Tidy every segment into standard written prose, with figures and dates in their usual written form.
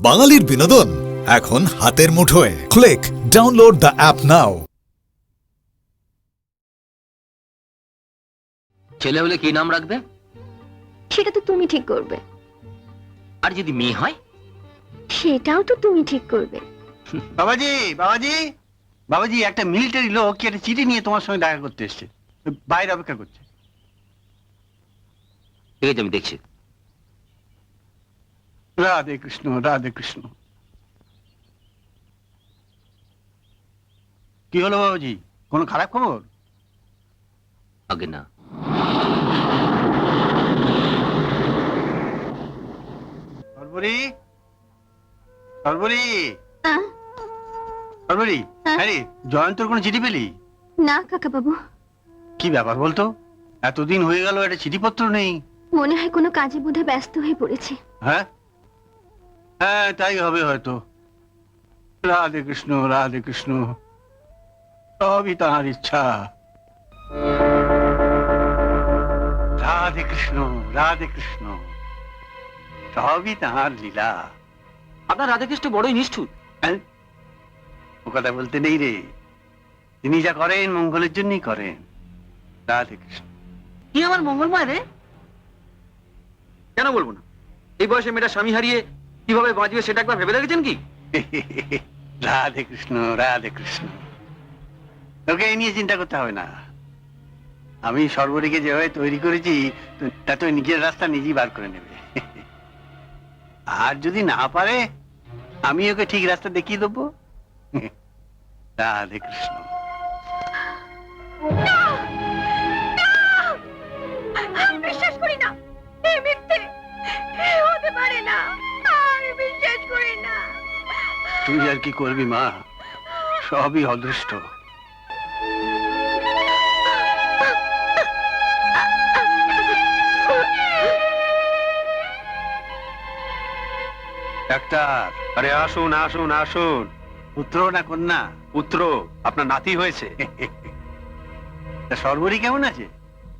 বাঙালির বিনোদন এখন হাতের মুঠোয়। ক্লিক ডাউনলোড দ্য অ্যাপ নাও। ছেলে হলে কি নাম রাখবে? সেটা তো তুমি ঠিক করবে। আর যদি মেয়ে হয়? সেটাও তো তুমি ঠিক করবে। বাবাজি বাবাজি বাবাজি, একটা মিলিটারি লোক কি একটা চিঠি নিয়ে তোমার সঙ্গে দেখা করতে এসছে, বাইরে অপেক্ষা করছে। ঠিক আছে, আমি দেখছি। রাধে কৃষ্ণ রাধে কৃষ্ণ। কি হলো বাবাজি, কোনো খারাপ খবর? আগে না। সর্বরী সর্বরী আহ, সর্বরী, আরে জয়ন্তর কোনো চিঠি পেলি? না কাকা বাবু, কি ব্যাপার বলতো, এতদিন হয়ে গেল একটা চিঠিপত্র নেই। মনে হয় কোনো কাজে বোধহয় ব্যস্ত হয়ে পড়েছে। হ্যাঁ হ্যাঁ, তাই হবে হয়তো। রাধে কৃষ্ণ রাধে কৃষ্ণ, সবই তাঁর ইচ্ছা। রাধে কৃষ্ণ রাধে কৃষ্ণ, সবই তাঁর লীলা। আপনার রাধাকৃষ্ণ বড়ই নিষ্ঠুর। হ্যাঁ? ও কথা বলতে নেই রে, তিনি যা করেন মঙ্গলের জন্যই করেন। রাধে কৃষ্ণ। কি আমার মঙ্গলময় রে? কেন বলবো না? এই বয়সে মেয়েটা স্বামী হারিয়ে কিভাবে বাঁচবে সেটা একবার ভেবে দেখেছেন কি? রাধে কৃষ্ণ রাধে কৃষ্ণ, তোকে এই নিয়ে চিন্তা করতে হবে না। আমি সর্বরীকে যেভাবে তৈরি করেছি, তা তো নিজের রাস্তা নিজেই বার করে নেবে। আর যদি না পারে, আমি ওকে ঠিক রাস্তা দেখিয়ে দেবো। রাধে কৃষ্ণ। বিশ্বাস করি না, এই মিথ্যে হতে পারে না, আমি বিশ্বাস করি না। তুই আর কি করবি মা, সবই অদৃষ্ট। ডাক্তার, আরে আসুন আসুন আসুন। পুত্র না কন্যা? পুত্র, আপনার নাতি হয়েছে। তা সর্বরী কেমন আছে?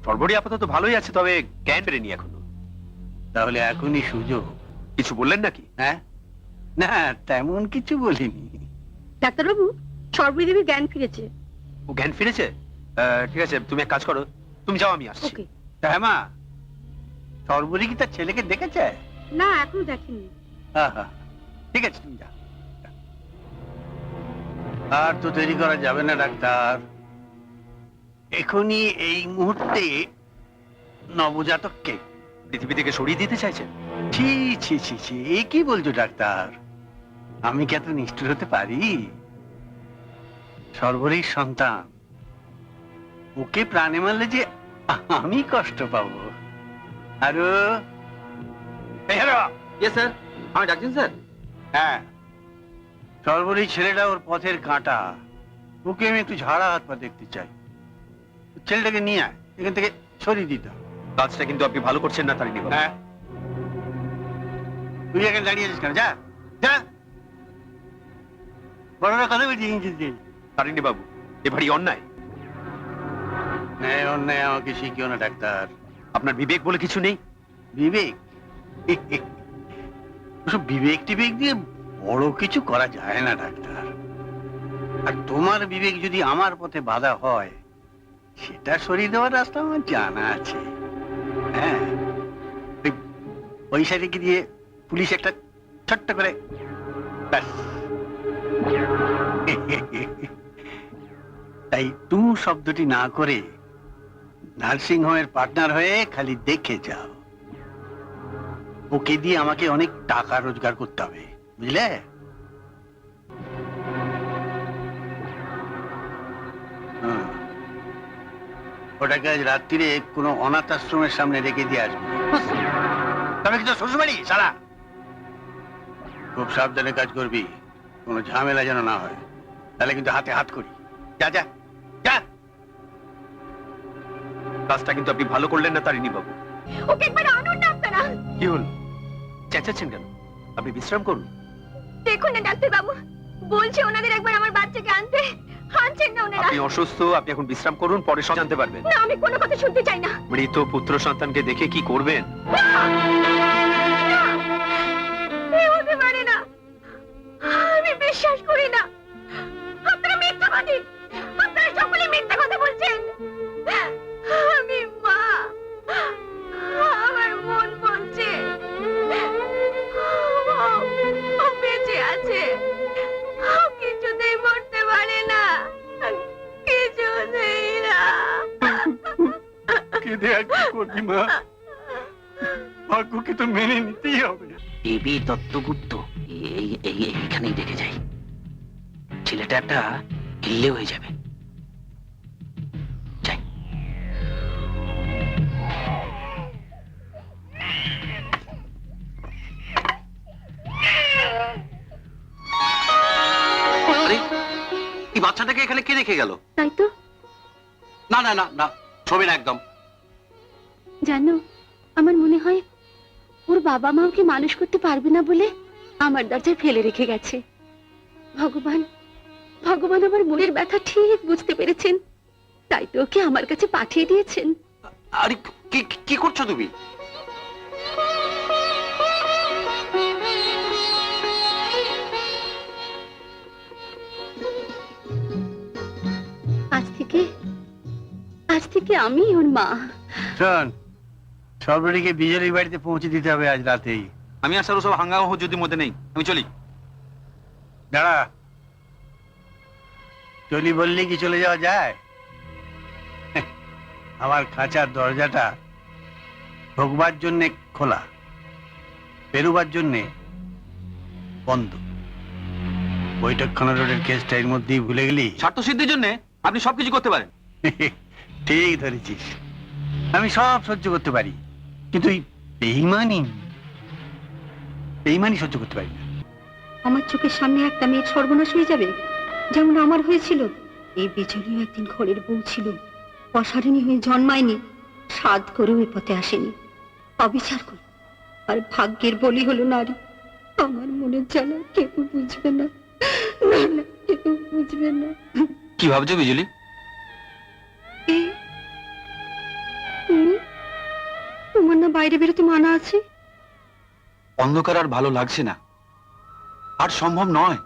সর্বরী আপাতত ভালোই আছে, তবে জ্ঞান ফেরেনি এখনো। তাহলে এখনই সুযোগ। কিছু বললেন নাকি? হ্যাঁ, না তেমন কিছু বলিনি। ডাক্তারবাবু, সর্বদেবীর জ্ঞান ফিরেছে। ও জ্ঞান ফিরেছে? ঠিক আছে, তুমি এক কাজ করো, তুমি যাও, আমি আসছি। ওকে। হ্যাঁ মা, সর্বরী কি তার ছেলেকে দেখেছে? না, এখনো দেখেননি। আহা, ঠিক আছে তুমি যা। আর তো দেরি করা যাবে না ডাক্তার, এখনই এই মুহূর্তে নবজাতককে পৃথিবী থেকে সরিয়ে দিতে চাইছেন? ছি ছি ছি ছি, এ কি বলছো ডাক্তার? আমি কি এত নিষ্ঠুর হতে পারি? সর্বরীর সন্তান, ওকে প্রাণে মারলে যে আমি কষ্ট পাবো। আরো ইয়েস স্যার, আমি ডাকছেন স্যার? হ্যাঁ, সর্বরী ছেলেটা ওর পথের কাঁটা, ওকে আমি একটু ঝাড়া হাত পা দেখতে চাই। ছেলেটাকে নিয়ে আয়, এখান থেকে সরিয়ে দিতে হবে। কাজটা কিন্তু আপনি ভালো করছেন না তারিণী বাবু। হ্যাঁ, তুই এখানে দাঁড়িয়ে আছিস কেন? যা যা, বড়রা কথা বলছি ইংরেজিতে। তারিণী বাবু, এবারই অন্যায়। ন্যায় অন্যায় আমাকে শিখিও না ডাক্তার। আপনার বিবেক বলে কিছু নেই? বিবেক? ওসব বিবেক টিবেক দিয়ে বড় কিছু করা যায় না ডাক্তার। আর তোমার বিবেক যদি আমার পথে বাধা হয়, সেটা সরিয়ে দেওয়ার রাস্তা আমার জানা আছে। হ্যাঁ, ওই সাইডে দিয়ে পুলিশ একটা ছোট্ট করে ব্যাস। তাই তুমি শব্দটি না করে নার্সিং হোমের পার্টনার হয়ে খালি দেখে যাও। ওকে দিয়ে আমাকে অনেক টাকা রোজগার করতে হবে, বুঝলে? হুম, ওটাকে আজ রাত্রিরে কোনো অনাথ আশ্রমের সামনে রেখে দিয়ে আসবো। তবে কি তোর শ্বশুরবাড়ি সারা? খুব সাবধানে কাজ করবি, কোনো ঝামেলা যেন না হয়, তাহলে কিন্তু হাতে হাত করি। যা যা যা। কাজটা কিন্তু আপনি ভালো করলেন না তারিণী বাবু। ওকে একবার আনুন না আপনারা। কি হল, চেঁচাচ্ছেন কেন? আপনি বিশ্রাম করুন। দেখুন না ডাক্তারবাবু, বলছে ওনাদের একবার আমার বাচ্চাকে আনতে, আনছেন না ওনারা। আপনি অসুস্থ, আপনি এখন বিশ্রাম করুন, পরে সব জানতে পারবেন। না, আমি কোনো কথা শুনতে চাই না। মৃত পুত্র সন্তানকে দেখে কি করবেন? এ হতে পারে না, দেয়া কি করবি মা? ভাগ্যকে তো মেনে নিতেই হবে। দেবী দত্তগুপ্ত এইখানেই দেখে যাই, ছেলেটা একটা হিল্লে হয়ে যাবে। যাই। আরে এই বাচ্চাটাকে এখানে কে রেখে গেল? তাই তো, না না না না, ছবি না একদম। জানো, আমার মনে হয় ওর বাবা মা ওকে মানুষ করতে পারবে না বলে আমার দরজায় ফেলে রেখে গেছে। ভগবান, ভগবান আমার মনের ব্যথা ঠিক বুঝতে পেরেছেন, তাই তো ওকে আমার কাছে পাঠিয়ে দিয়েছেন। আরে কি কি করছো তুমি? আজ থেকে আমি ওর মা। শোন, সর্বরিকে বিজলির বাড়িতে পৌঁছে দিতে হবে আজ রাতেই। আমি আর স্যার সব হাঙ্গামা হুজুদের মধ্যে নেই, আমি চলি। দাঁড়া, চলি বললে কি চলে যাওয়া যায়? আমার খাঁচার দরজাটা ঢোকবার জন্যে খোলা, বেরোবার জন্যে বন্ধ। বৈঠকখানা রোডের কেসটা এর মধ্যেই ভুলে গেলি? স্বার্থ সিদ্ধির জন্য আপনি সবকিছু করতে পারেন। ঠিক ধরেছিস, আমি সব সহ্য করতে পারি, কিন্তু এই বেইমানি সহ্য করতে পারি না। আমার চোখের সামনে একটা মেয়ের সর্বনাশ হয়ে যাবে, যেমন আমার হয়েছিল। এই বিজলিও একদিন ঘরের বউ ছিল, অসারিণী হয়ে জন্মায়নি, সাধ করেও এ পথে আসেনি, অবিচার করে আর ভাগ্যের বলি হলো নারী। আমার মনের জ্বালা কেউ বুঝবে না, না না, কেউ বুঝবে না। কি ভাবছো বিজলি? তোমার না বাইরে বেরোতে মানা আছে? অন্ধকার আর ভালো লাগছে না, আর সম্ভব নয়।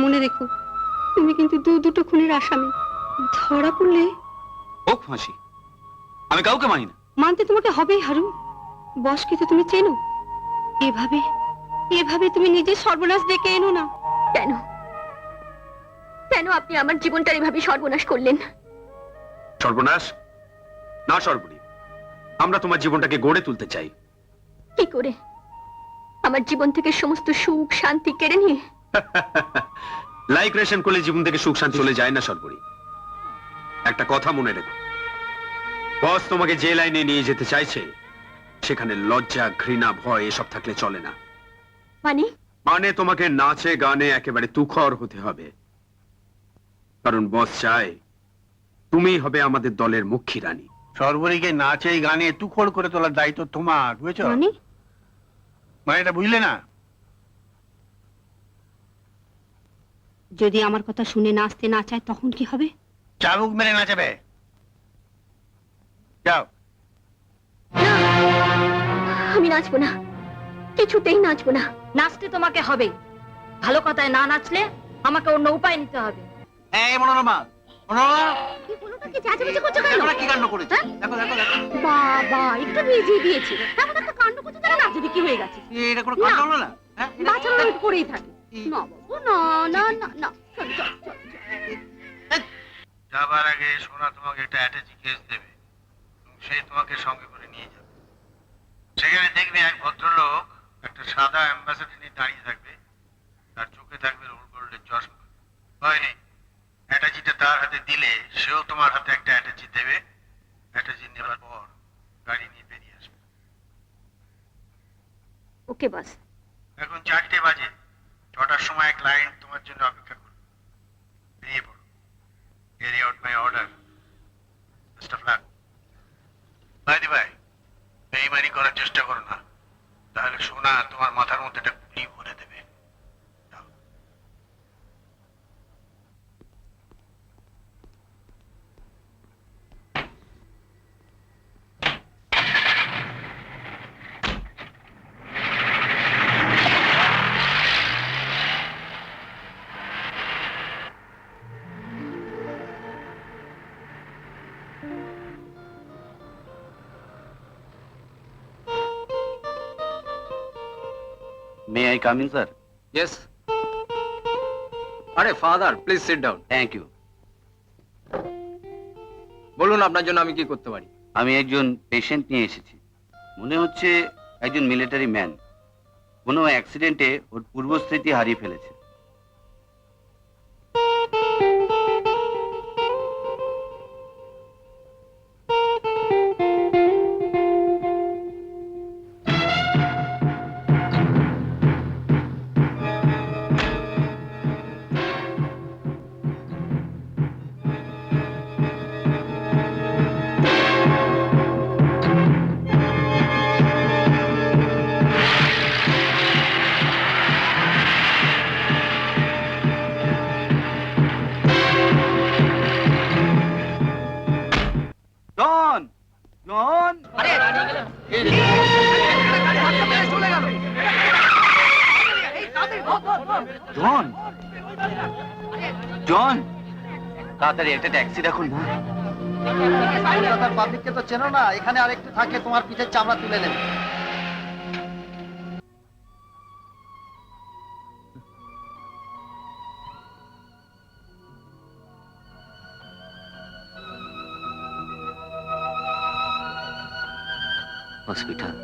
মনে রেখো, তুমি কিন্তু দুটো খুনের আসামি, ধরা পড়লে হোক ফাঁসি, আমি কাউকে মানি না। মানতে তোমাকে হবেই হারু। বসকে তো তুমি চেনো, এভাবে এভাবে তুমি নিজের সর্বনাশ ডেকে এনো না। কেন কেন আপনি আমার জীবনটা এভাবে সর্বনাশ করলেন? সর্বনাশ না সর্বরী, আমরা তোমার জীবনটাকে গড়ে তুলতে চাই। কি করে? আমার জীবন থেকে সমস্ত সুখ শান্তি কেড়ে নিয়ে? লাইক রেশন করলে জীবন থেকে সুখ শান্তি চলে যায় না সর্বরী। একটা কথা মনে রেখো, বস তোমাকে যে লাইনে নিয়ে যেতে চাইছে সেখানে লজ্জা, ঘৃণা, ভয় এসব থাকলে চলে না। মানে তোমাকে নাচে গানে একেবারে তুখর হতে হবে, কারণ বস চায় তুমি হবে আমাদের দলের মুখ্য রানী। সর্বরিকে নাচে গানে তুখোড় করে তোলার দায়িত্ব তোমার, বুঝেছ? মানে এটা বুঝলে না? যদি আমার কথা শুনে নাচতে না চায় তখন কি হবে? চাবুক মেরে নাচাবে। যাও। আমি নাচবো না, কিছুতেই নাচবো না। নাচতে তোমাকে হবে, ভালো কথায় না নাচলে আমাকে অন্য উপায় নিতে হবে। এই মনোরমা, মনোরমা, কি কাণ্ড করেছে? দেখো দেখো দেখো, বাবা একটু ভিজিয়ে দিয়েছি, এমন একটা কাণ্ড করছে যেন নাচে কি হয়ে গেছে। এটা কোনো কাণ্ড হলো না? বাচ্চারা একটু করেই থাকে। না বাবু, না না না না, চল চল চল। যাবার আগে সোনা তোমাকে একটা অ্যাটাচি কেস দেবে, সে তোমাকে সঙ্গে করে নিয়ে যাবে। সেখানে দেখবে এক ভদ্রলোক একটা সাদা অ্যাম্বাসেডর নিয়ে দাঁড়িয়ে থাকবে, তার চোখে থাকবে রোল গোল্ডের চশমা। হয়নি, অ্যাটাচিটা তার হাতে দিলে সেও তোমার হাতে একটা অ্যাটাচি দেবে। অ্যাটাচি নেবার পর গাড়ি নিয়ে বেরিয়ে আসবে। ওকে বাস। এখন 4টে বাজে, 6টার সময় ক্লায়েন্ট তোমার জন্য অপেক্ষা করবে। বেরিয়ে পড়ো। Carry out my order. Best of luck. বাইদি ভাই, বেইমানি করার চেষ্টা করো না, তাহলে সোনা তোমার মাথার মধ্যে একটা গুলি ভরে দেবে। যাও। May I come in, sir? Yes. আরে father, please sit down. Thank you. বলুন আপনার জন্য আমি কি করতে পারি? আমি একজন পেশেন্ট নিয়ে এসেছি। মনে হচ্ছে একজন মিলিটারি ম্যান কোনো অ্যাক্সিডেন্টে ওর পূর্বস্মৃতি হারিয়ে ফেলেছে। জন, জন, জন, জন, তাড়াতাড়ি একটা ট্যাক্সি দেখুন না। পাবলিককে তো চেনো না, এখানে আরেকটু থাকে তোমার পিঠের চামড়া তুলে নেবে। হসপিটাল।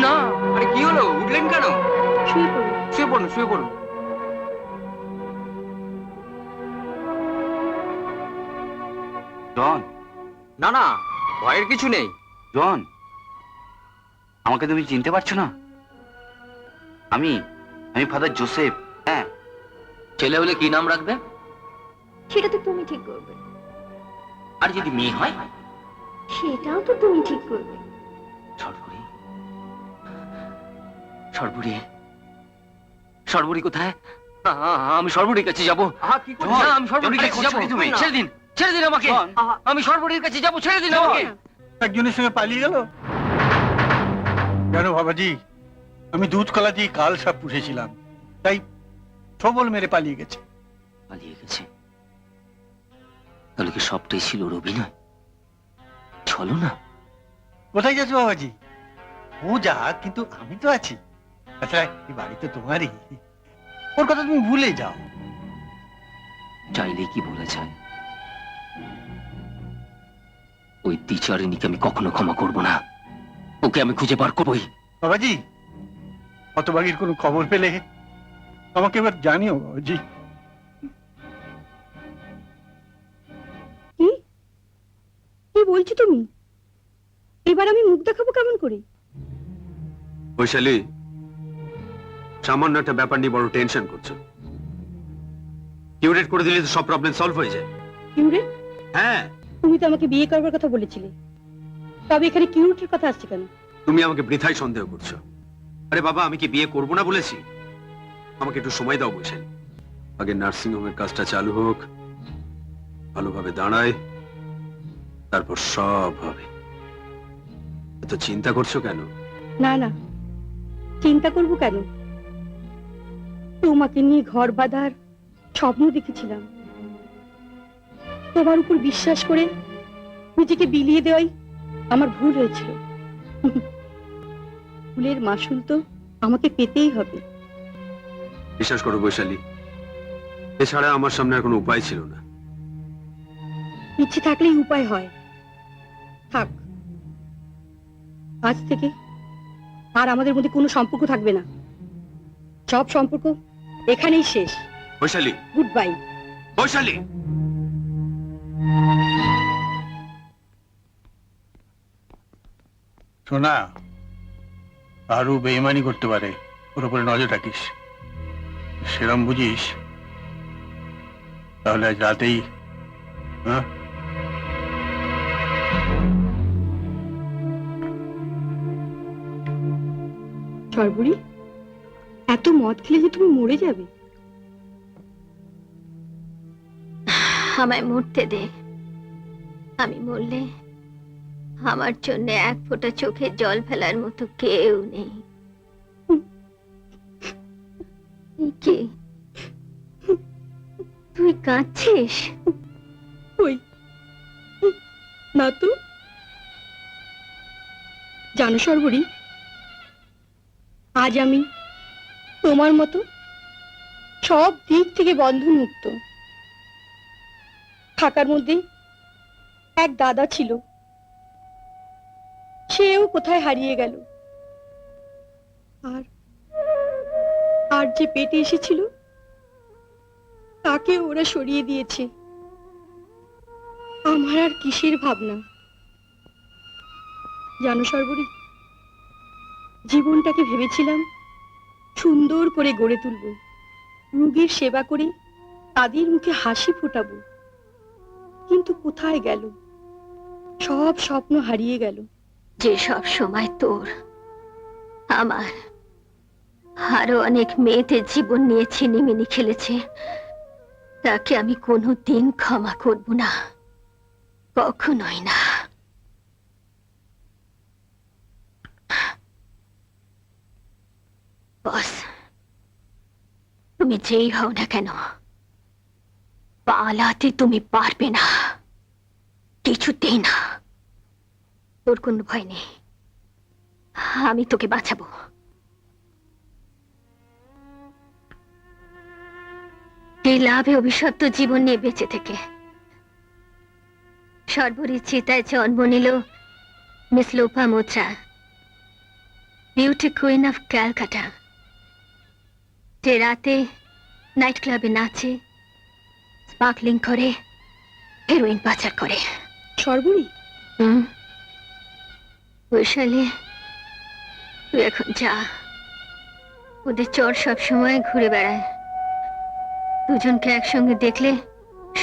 না, আরে কি হলো, উঠলেন কেন? শুয়ে পড়ো। শুয়ে পড়ুন, শুয়ে পড়ুন। জন, না না, ভয়ের কিছু নেই। জন, আমাকে তুমি চিনতে পারছো না? আমি আমি ফাদার জোসেফ। হ্যাঁ। ছেলে হলে কি নাম রাখবে? সেটা তো তুমি ঠিক করবে। আর যদি মেয়ে হয়? সেটাও তো তুমি ঠিক করবে। সর্বরী, সর্বরী, সর্বরী কোথায়? আমি সর্বরীর কাছে যাবো। আহা, কি করছো? না, আমি সর্বরীর কাছে যাবো। তুমি? ছেড়ে দিন, ছেড়ে দিন আমাকে। জন, আমি সর্বরীর কাছে যাবো, ছেড়ে দিন আমাকে। একজনের সঙ্গে পালিয়ে গেল। জানো বাবাজি, আমি দুধ কলা দিয়ে কাল সাপ পুষেছিলাম, তাই সবল মেরে পালিয়ে গেছে। পালিয়ে গেছে? তাহলে কি সবটাই ছিল ওর অভিনয়? চলো না। কোথায় যাচ্ছ বাবাজি? ও যা, কিন্তু আমি তো আছি। আচ্ছা, এই বাড়ি তো তোমারই, ওর কথা তুমি ভুলে যাও। চাইলে কি বলা যায়? ওই দ্বিচারিণীকে আমি কখনো ক্ষমা করব না। ওকে আমি খুঁজে বার করবই। বাবাজি, হতভাগীর কোনো খবর পেলে আমাকে এবার জানিও বাবাজি। কি কি বলছো তুমি? এবার আমি মুখ দেখাবো কেমন করে? বৈশালী, সামান্য একটা ব্যাপার নিয়ে বড় টেনশন করছো। কিউরেট করে দিলে তো সব প্রবলেম সলভ হয়ে যায়। কিউরে? হ্যাঁ, তুমি তো আমাকে বিয়ে করবার কথা বলেছিলে, তবে এখানে কিউরেটের কথা আসছে কেন? তুমি আমাকে বৃথাই সন্দেহ করছো। আরে বাবা, আমি কি বিয়ে করব না বলেছি? আমাকে একটু সময় দাও বৈশালী। আগে নার্সিং হোমের কাজটা চালু হোক, ভালোভাবে দাঁড়ায়, তারপর সব হবে। এত চিন্তা করছো কেন? না না, চিন্তা করব কেন? তোমাকে নিয়ে ঘর বাঁধার স্বপ্ন দেখেছিলাম। তোমার উপর বিশ্বাস করে নিজেকে বিলিয়ে দেওয়াই আমার ভুল হয়েছিল। ভুলের মাসুল তো আমাকে পেতেই হবে। বিশ্বাস করো বৈশালী, এছাড়া আমার সামনে আর কোনো উপায় ছিল না। ইচ্ছে থাকলেই উপায় হয়। থাক, আজ থেকে আর আমাদের মধ্যে কোনো সম্পর্ক থাকবে না। সব সম্পর্ক এখানেই শেষ। Vaishali, good bye. বৈশালী, শোনা, আরো বেইমানি করতে পারে, ওর উপরে নজর রাখিস। সেরম বুঝিস তাহলে আজ রাতেই, হ্যাঁ? সর্বরী, এত মদ খেলে যে তুমি মরে যাবে। আমায় মরতে দে। আমি মরলে আমার জন্য এক ফোঁটা চোখে জল ফেলার মতো কেউ নেই। এই কে? তুই কাঁদছিস? ওই না তো জানো সর্বরী, আজ আমি তোমার মতো সব দিক থেকে বন্ধনমুক্ত। থাকার মধ্যে এক দাদা ছিল, সেও কোথায় হারিয়ে গেল। আর আর যে পেটে এসেছিল তাকে ওরা সরিয়ে দিয়েছে। আমার আর কিসের ভাবনা। জানো সর্বরী, জীবনটাকে ভেবেছিলাম সুন্দর করে গড়ে তুলব, রোগীর সেবা করে তাদের মুখে হাসি ফোটাবো, কিন্তু কোথায় গেল? সব স্বপ্ন হারিয়ে গেল। যে সব সময় তোর, আমার, আরো অনেক মেয়েদের জীবন নিয়ে ছিনিমিনি খেলেছে, তাকে আমি কোনোদিন ক্ষমা করব না, কখনোই না। বস, তুমি যেই হও না কেন, পালাতে তুমি পারবে না, কিছুতেই না। তোর কোনো ভয় নেই, আমি তোকে বাঁচাবো। এই লাভে অভিশপ্ত জীবন নিয়ে বেঁচে থেকে সর্বরী চিতায় জন্ম নিল miss Lopamudra, beauty queen of Calcutta, যে রাতে নাইট ক্লাবে নাচে, স্পার্কলিং করে, হেরোইন পাচার করে। সর্বরী, বৈশালী, তুই এখন যা। ওদের চর সব সময় ঘুরে বেড়ায়, দুজনকে একসঙ্গে দেখলে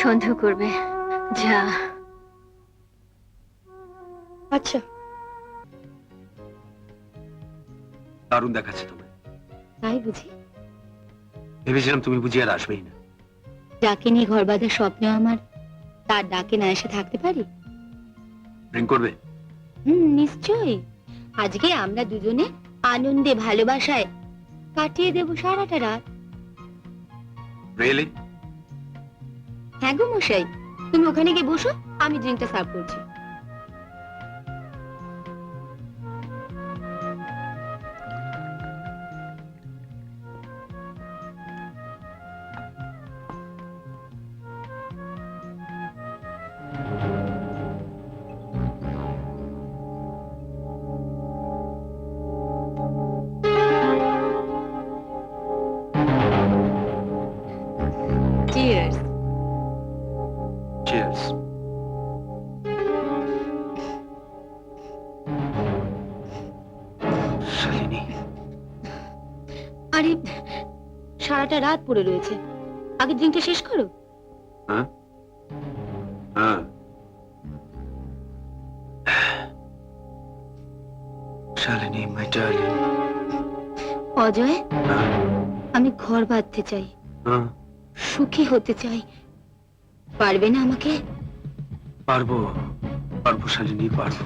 সন্দেহ করবে। যা। আচ্ছা। দারুণ দেখাচ্ছে তোমায়। তাই বুঝি? ভেবেছিলাম তুমি বুঝি আর আসবেই না। যাকে নিয়ে ঘর বাঁধার স্বপ্ন আমার, তার ডাকে না এসে থাকতে পারি? ড্রিঙ্ক করবে? নিশ্চয়ই। আজকে আমরা দুজনে আনন্দে ভালোবাসায় কাটিয়ে দেব সারাটা রাত। রিয়েলি? হ্যাঁ গো মশাই, তুমি ওখানে গিয়ে বসো, আমি ড্রিঙ্কটা সার্ভ করছি। Cheers. চিয়ার্স। শালিনী, আরে সারাটা রাত পড়ে রয়েছে, আগে ড্রিঙ্কটা শেষ করো। হ্যাঁ হ্যাঁ, শালিনী মাই ডার্লিং। অজয়, আমি ঘর বাঁধতে চাই, হ্যাঁ, সুখী হতে চাই, পারবে না আমাকে? পারবো পারবো শালিনী, পারবো।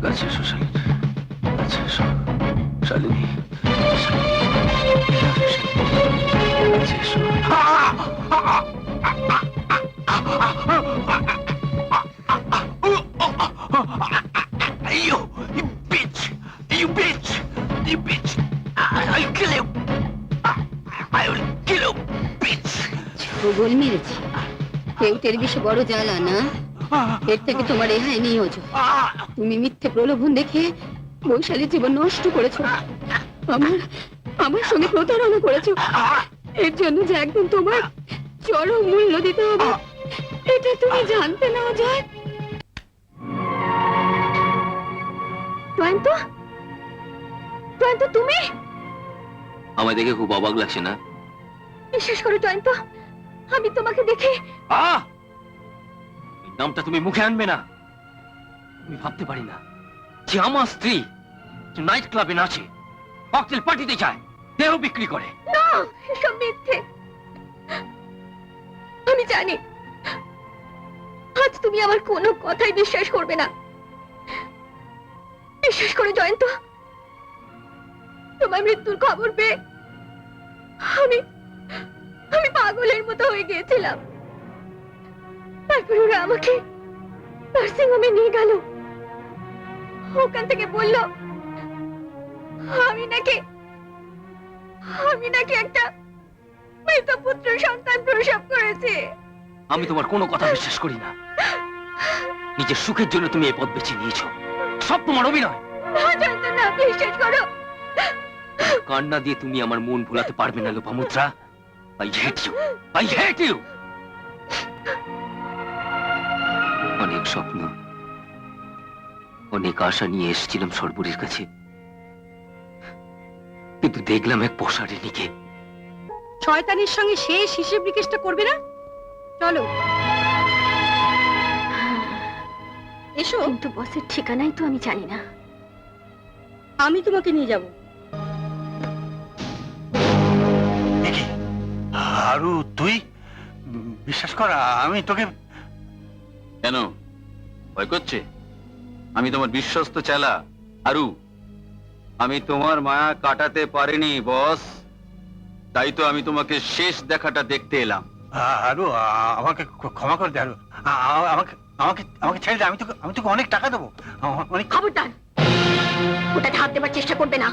কাছে এসো শালিনী, কাছে এসো শালিনী, কাছে এসো। You bitch! You bitch! You bitch! I'll kill you! I will kill you, bitch! ছগল মেরেছি, কেউটের বিষে বড় জ্বালা না, এর থেকে তোমার রেহাই নেই অজয়। তুমি মিথ্যে প্রলোভন দেখে বৈশালীর জীবন নষ্ট করেছো, আমার আমার সঙ্গে প্রতারণা করেছো, এর জন্য যে একদিন তোমার চরম মূল্য দিতে হবে, এটা তুমি জানতে না অজয়? জয়ন্ত, জয়ন্ত তুমি? আমায় দেখে খুব অবাক লাগছে না? বিশ্বাস করো জয়ন্ত, আমি তোমাকে দেখে। এই নামটা তুমি মুখে আনবে না। আমি ভাবতে পারি না যে আমার স্ত্রী নাইট ক্লাবে নাচে, ককটেল পার্টিতে যায়, দেহ বিক্রি করে। না, এসব মিথ্যে। আমি জানি আজ তুমি আমার কোনো কথাই বিশ্বাস করবে না। বিশ্বাস করো জয়ন্ত, তোমার মৃত্যুর খবর পেয়ে আমি আমি পাগলের মতো হয়ে গিয়েছিলাম। তারপর ওরা আমাকে নার্সিং হোমে নিয়ে গেল। ওখান থেকে বলল আমি নাকি একটা মৃত পুত্র সন্তান প্রসব করেছি। আমি তোমার কোনো কথা বিশ্বাস করি না। নিজের সুখের জন্য তুমি এই পথ বেছে নিয়েছো, সব তোমার অভিনয়। না, বিশ্বাস করো। কান্না দিয়ে তুমি আমার মন ভোলাতে পারবে না Lopamudra. I hate you. I hate you. অনেক স্বপ্ন, অনেক আশা নিয়ে এসেছিলাম সর্বরীর কাছে, কিন্তু দেখলাম এক পশারিনীকে। শয়তানের সঙ্গে শেষ হিসেব নিকেশটা করবে না? চলো এসো। কিন্তু বসের ঠিকানাই তো আমি জানি না। আমি তোমাকে নিয়ে যাব। আরু তুই বিশ্বাস কর, আমি তোকে কেন ভয় করছে? আমি তোমার বিশ্বস্ত চেলা আরু। আমি তোমার মায়া কাটাতে পারিনি বস, তাই তো আমি তোমাকে শেষ দেখাটা দেখতে এলাম। আরু আমাকে ক্ষমা করে দে আরু। আমাকে আমাকে আমাকে ছেড়ে দে। আমি তোকে অনেক টাকা দেবো, অনেক। খবরদার, ওটাতে হাত দেবার চেষ্টা করবে না।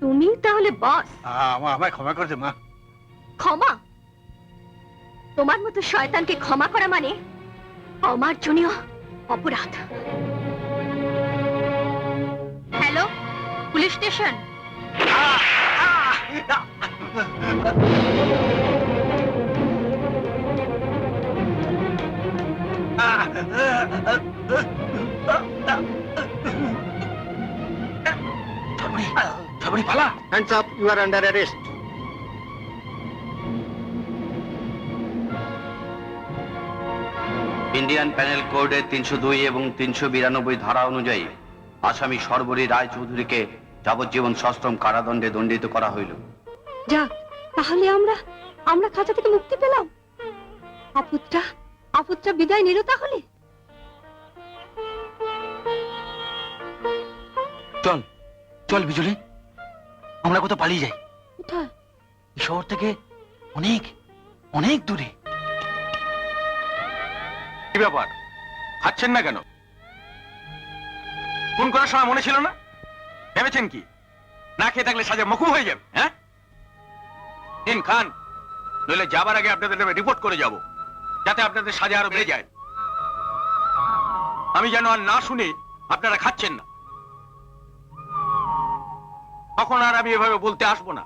তুমি তাহলে বস? আমায় ক্ষমা করে দে মা। ক্ষমা? তোমার মতো শয়তানকে ক্ষমা করা মানে অমার্জনীয় অপরাধ। Hello, police station. Sarbari Pala. Hands up, you are under arrest. Indian penal কোডের 302 এবং 392 ধারা অনুযায়ী আসামি সর্বরী রায় চৌধুরীকে যাবজ্জীবন সশ্রম কারাদণ্ডে দণ্ডিত করা হইল। যাক, তাহলে আমরা খাঁচা থেকে মুক্তি পেলাম। আপুত্রা বিদায় নিল তাহলে। চল চল বিজলি, আমরা কোথাও পালিয়ে যাই। কোথায়? এই শহর থেকে অনেক অনেক দূরে। কি ব্যাপার, খাচ্ছেন না কেন? ফোন করার সময় মনে ছিল না? ভেবেছেন কি না খেয়ে থাকলে সাজা মকুব হয়ে যাবে? হ্যাঁ, দিন খান, নইলে যাবার আগে আপনাদের নামে রিপোর্ট করে যাব, যাতে আপনাদের সাজা আরো বেড়ে যায়। আমি যেন আর না শুনে আপনারা খাচ্ছেন না, তখন আর আমি এভাবে বলতে আসবো না।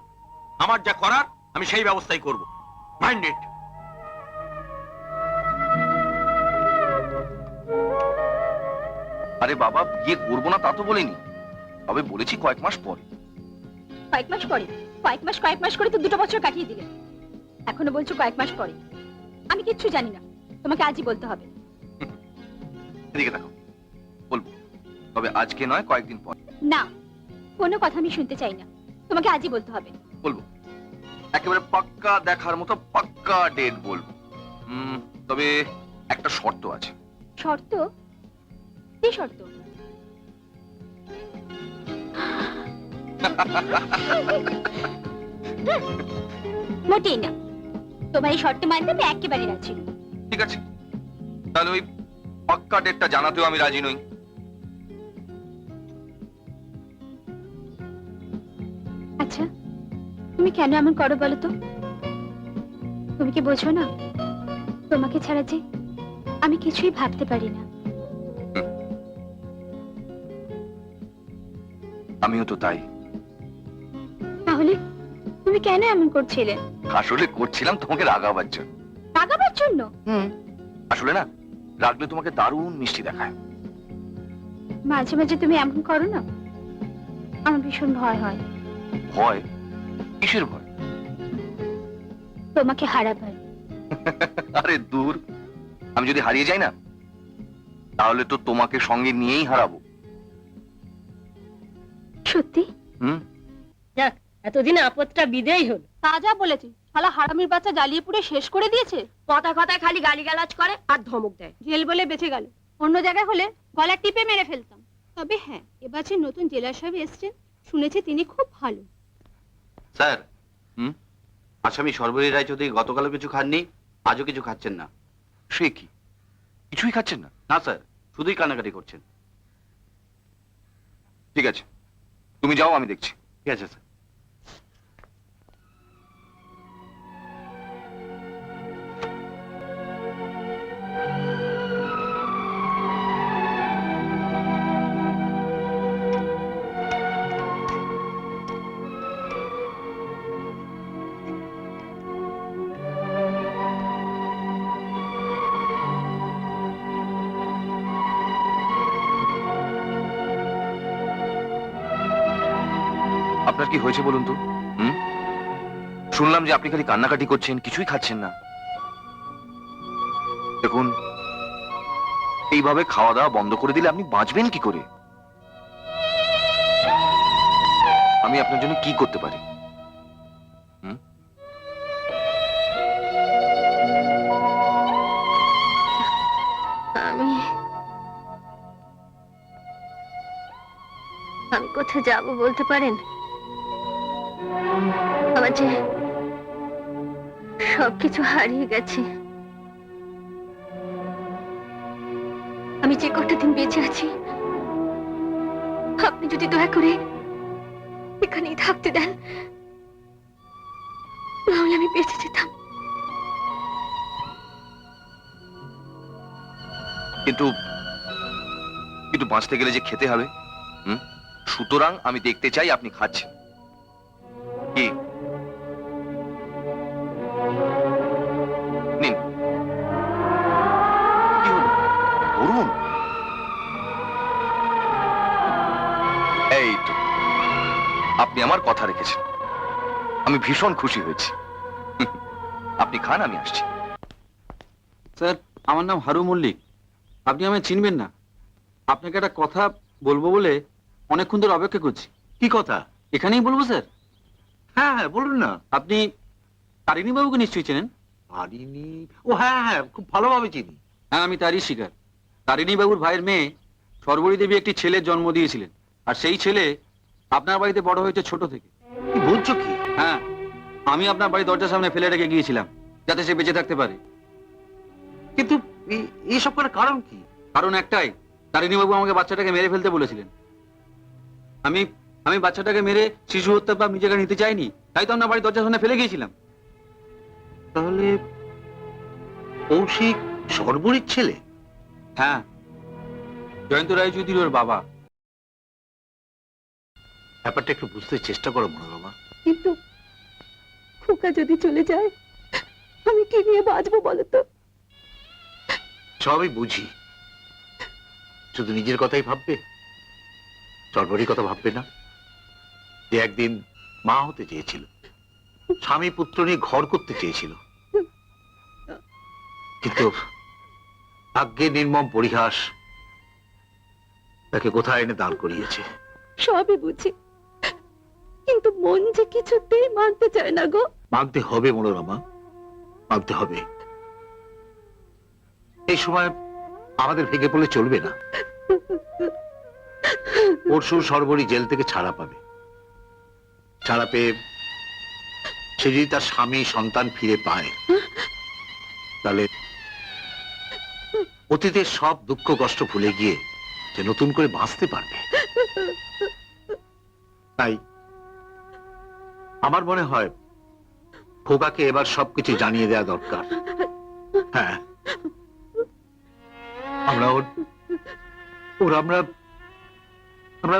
আমার যা করার আমি সেই ব্যবস্থাই করব। Mind it. আরে বাবা, বিয়ে করবো না তা তো বলিনি, তবে বলেছি কয়েক মাস পরে। কয়েক মাস করে তো 2 বছর কাটিয়ে দিলে। এখনো বলছো কয়েক মাস পরে। আমি কিচ্ছু জানি না, তোমাকে আজই বলতে হবে। এদিকে দেখো, বলবো, তবে আজকে নয়, কয়েকদিন পর না, কোনো কথা আমি শুনতে চাই না, তোমাকে আজই বলতে হবে। বলবো। একেবারে পাক্কা দেখার মতো পাক্কা ডেট বলবো। তবে একটা শর্ত আছে। শর্ত? কি শর্ত? মোটেই না, তোমার এই শর্ত মানতে আমি একেবারে রাজি নই। ঠিক আছে, তাহলে ওই পাক্কা ডেটটা জানাতেও আমি রাজি নই। আচ্ছা, তুমি কেন এমন করো বলো তো? তুমি কি বোঝো না, তোমাকে ছাড়া যে আমি কিছুই ভাবতে পারি না। আমিও তো তাই। তাহলে তুমি কেন এমন করছিলে? আসলে করছিলাম তোমাকে রাগাবার জন্য। রাগাবার জন্য? আসলে না, রাগলে তোমাকে দারুণ মিষ্টি দেখায়। মাঝে মাঝে তুমি এমন করো না, আমার ভীষণ ভয় হয়। ভয়? কিসের ভয়? তোমাকে হারাবার। আরে দূর, আমি যদি হারিয়ে যাই না, তাহলে তো তোমাকে সঙ্গে নিয়েই হারাবো। সত্যি? যাক, এতদিনে আপদটা বিদেয় হল। তা যা বলেছি, শালা হারামির বাচ্চা জ্বালিয়ে পুড়ে শেষ করে দিয়েছে। কথায় কথায় খালি গালিগালাজ করে আর ধমক দেয়। জেল বলে বেঁচে গেল, অন্য জায়গায় হলে গলা টিপে মেরে ফেলতাম। তবে হ্যাঁ, এবার যে নতুন জেলা সাহেব এসছেন, শুনেছি তিনি খুব ভালো। স্যার, আসামি সর্বরী রায়চৌধুরী গতকালও কিছু খাননি, আজও কিছু খাচ্ছেন না। সে কি, কিছুই খাচ্ছেন না? না স্যার, শুধুই কান্নাকাটি করছেন। ঠিক আছে, তুমি যাও, আমি দেখছি। ঠিক আছে স্যার। আপনার কি হয়েছে বলুন তো? শুনলাম যে আপনি খালি কান্নাকাটি করছেন, কিছুই খাচ্ছেন না। দেখুন, এইভাবে খাওয়া দাওয়া বন্ধ করে দিলে আপনি বাঁচবেন কি করে? আমি আপনার জন্য কি করতে পারি? আমি আমি কোথায় যাব বলতে পারেন? আমার যে সবকিছু হারিয়ে গেছে। আমি যে কটা দিন বেঁচে আছি, আপনি যদি দয়া করে এখানেই থাকতে দেন, তাহলে আমি বেঁচে যেতাম। কিন্তু কিন্তু বাঁচতে গেলে যে খেতে হবে, সুতরাং আমি দেখতে চাই আপনি খাচ্ছেন কি। নিন। কি হলো? ধরুন। এই তো, আপনি আমার কথা রেখেছেন, আমি ভীষণ খুশি হয়েছি। আপনি খান, আমি আসছি। স্যার, আমার নাম হারু মল্লিক। আপনি আমায় চিনবেন না। আপনাকে একটা কথা বলবো বলে অনেকক্ষণ ধরে অপেক্ষা করছি। কি কথা? এখানেই বলবো স্যার? হ্যাঁ হ্যাঁ, বলুন না। আপনি তারিণী বাবুকে নিশ্চয়ই চেনেন? পারিনি? ও হ্যাঁ হ্যাঁ, খুব ভালোভাবে চিনি। হ্যাঁ, আমি তারই শিকার। তারিণী বাবুর ভাইয়ের মেয়ে সর্বরী দেবী একটি ছেলের জন্ম দিয়েছিলেন, আর সেই ছেলে আপনার বাড়িতে বড় হয়েছে ছোট থেকে। কি বলছো কি? হ্যাঁ, আমি আপনার বাড়ির দরজার সামনে ফেলে রেখে গিয়েছিলাম যাতে সে বেঁচে থাকতে পারে। কিন্তু এইসব করার কারণ কি? কারণ একটাই, তারিণী বাবু আমাকে বাচ্চাটাকে মেরে ফেলতে বলেছিলেন। আমি আমি বাচ্চাটাকে মেরে শিশু হত্যা পাপ নিজেকে নিতে চাইনি, তাই তো আপনার বাড়ির দরজার সামনে ফেলে গিয়েছিলাম। তাহলে কৌশিক সর্বরীর ছেলে? হ্যাঁ, জয়ন্ত রায়চৌধুরী ওর বাবা। ব্যাপারটা একটু বুঝতে চেষ্টা করো মনোরমা। কিন্তু খোকা যদি চলে যায়, আমি কি নিয়ে বাঁচবো বলো তো? সবই বুঝি, শুধু নিজের কথাই ভাববে, সর্বরীর কথা ভাববে না? যে একদিন মা হতে চেয়েছিল, স্বামী পুত্র নিয়ে ঘর করতে চেয়েছিল, কিন্তু ভাগ্যে নির্মম পরিহাস তাকে কোথায় এনে দাঁড় করিয়েছে। সবই বুঝি, কিন্তু মন যে কিছুতেই মানতে চায় না গো। মানতে হবে মনোরমা, মানতে হবে। এই সময় আমাদের ভেঙে পড়লে চলবে না। পরশু সর্বরী জেল থেকে ছাড়া পাবে। ছাড়া পেয়ে সে যদি তার স্বামী সন্তান ফিরে পায়, তাহলে অতীতের সব দুঃখ কষ্ট ভুলে গিয়ে সে নতুন করে বাঁচতে পারবে। তাই আমার মনে হয় খোকাকে এবার সবকিছু জানিয়ে দেওয়া দরকার। হ্যাঁ, আমরা আমরা আমরা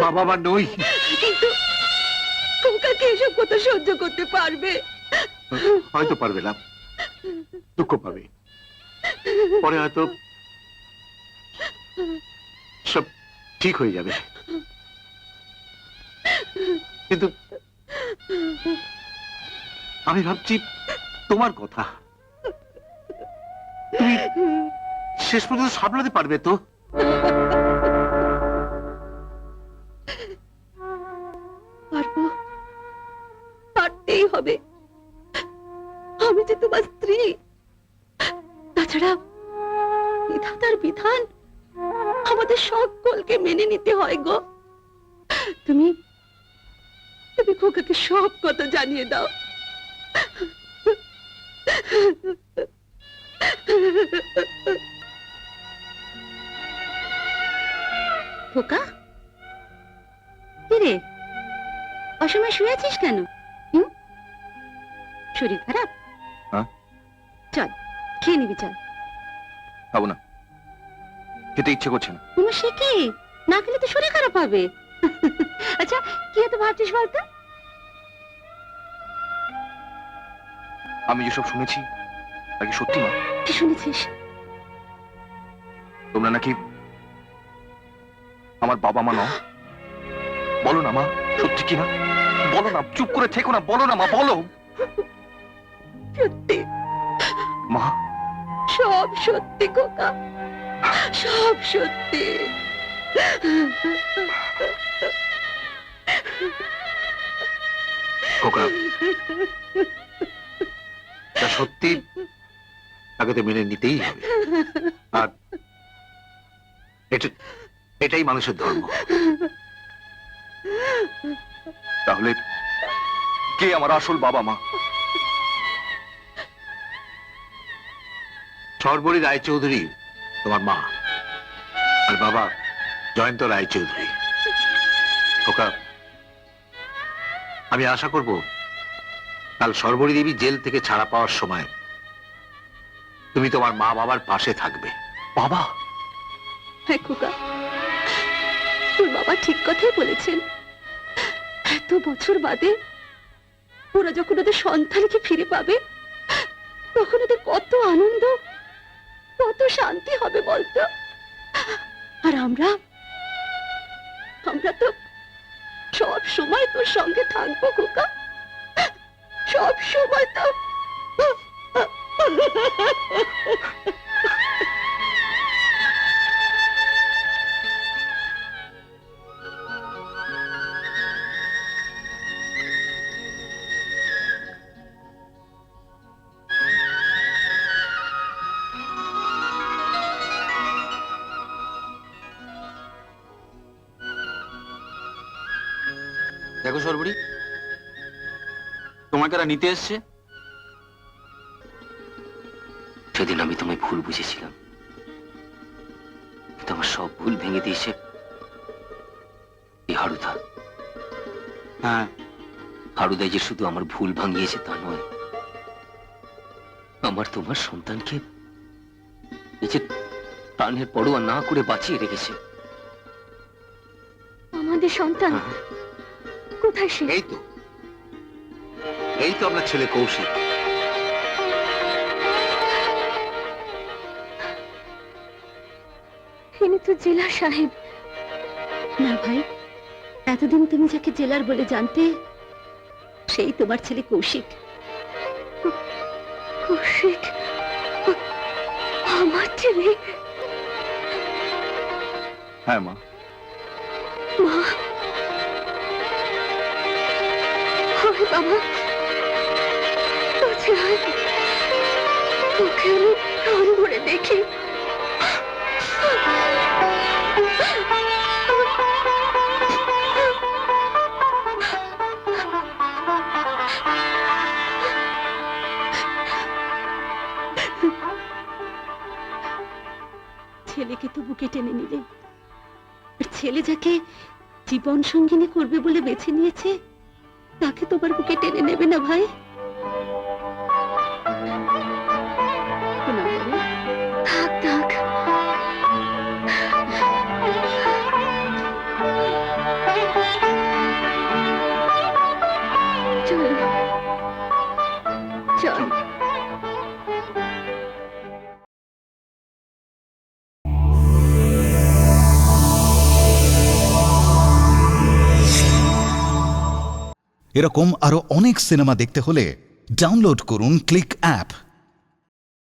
বাবা মা নই। কিন্তু খোকাকে এসব কথা সহ্য করতে পারবে? হয়তো পারবে না, দুঃখ পাবে, পরে হয়তো সব ঠিক হয়ে যাবে। কিন্তু আমি ভাবছি তোমার কথা, তুমি শেষ পর্যন্ত সামলাতে পারবে তো? পারবো, পারতেই হবে। আমি যে তোমার স্ত্রী। তাছাড়া বিধাতার বিধান আমাদের সকলকে মেনে নিতে হয় গো। তুমি তুমি খোকাকে সব কথা জানিয়ে দাও। খোকা, কি রে অসময় শুয়ে আছিস কেন? শরীর খারাপ? হ্যাঁ। চল খেয়ে নিবি, চল। খাবো না, খেতে ইচ্ছে করছে না। সে কি, না খেলে তো শরীর খারাপ হবে। আচ্ছা কি এত ভাবছিস বলতো? আমি যেসব শুনেছি তা কি সত্যি মা? কি শুনেছিস? তোমরা নাকি আমার বাবা মা নও। বলো না মা, সত্যি কি না? বলো না, চুপ করে থেকো না, বলো না মা, বলো। সত্যি মা, সব সত্যি খোকা, সব সত্যি। খোকা, তা সত্যি তাকে তো মেনে নিতেই হবে, আর এটাই মানুষের ধর্ম। তাহলে কে আমার আসল বাবা মা? সর্বরী রায়চৌধুরী তোমার মা, আর বাবা জয়ন্ত রায়চৌধুরী। খোকা, আমি আশা করব কাল সর্বরী দেবী জেল থেকে ছাড়া পাওয়ার সময় তুমি তোমার মা বাবার পাশে থাকবে। বাবা? হ্যাঁ খোকা, তোর বাবা ঠিক কথাই বলেছেন। এত বছর বাদে ওরা যখন ওদের সন্তানকে ফিরে পাবে, তখন ওদের কত আনন্দ, কত শান্তি হবে বলতো। আর আমরা তো সব সময় তোর সঙ্গে থাকবো খোকা, সব সময় তো। দেখো সর্বরী, তোমাকে এরা নিতে এসছে। সেদিন আমি তোমায় ভুল বুঝেছিলাম, কিন্তু আমার সব ভুল ভেঙে দিয়েছে এই হারুদা। হ্যাঁ, হারুদা যে শুধু আমার ভুল ভাঙিয়েছে তা নয়, আমার তোমার সন্তানকে এই যে প্রাণের পরোয়া না করে বাঁচিয়ে রেখেছে। আমাদের সন্তান কোথায় সে? এই তো আপনার ছেলে কৌশিক। ইনি তো জেলার সাহেব। না ভাই, এতদিন তুমি যাকে জেলার বলে জানতে, সেই তোমার ছেলে কৌশিক। কৌশিক আমার ছেলে? হ্যাঁ মা। মা, হয় বাবা, কাছে আয়, তোকে আমি প্রাণ ভরে দেখি। ছেলেকে তো বুকে টেনে নিলে, আর ছেলে যাকে জীবন সঙ্গিনী করবে বলে বেছে নিয়েছে, তাকে তোমার বুকে টেনে নেবে না ভাই? থাক থাক, চল চল। এরকম আরো অনেক সিনেমা দেখতে হলে ডাউনলোড করুন ক্লিক অ্যাপ।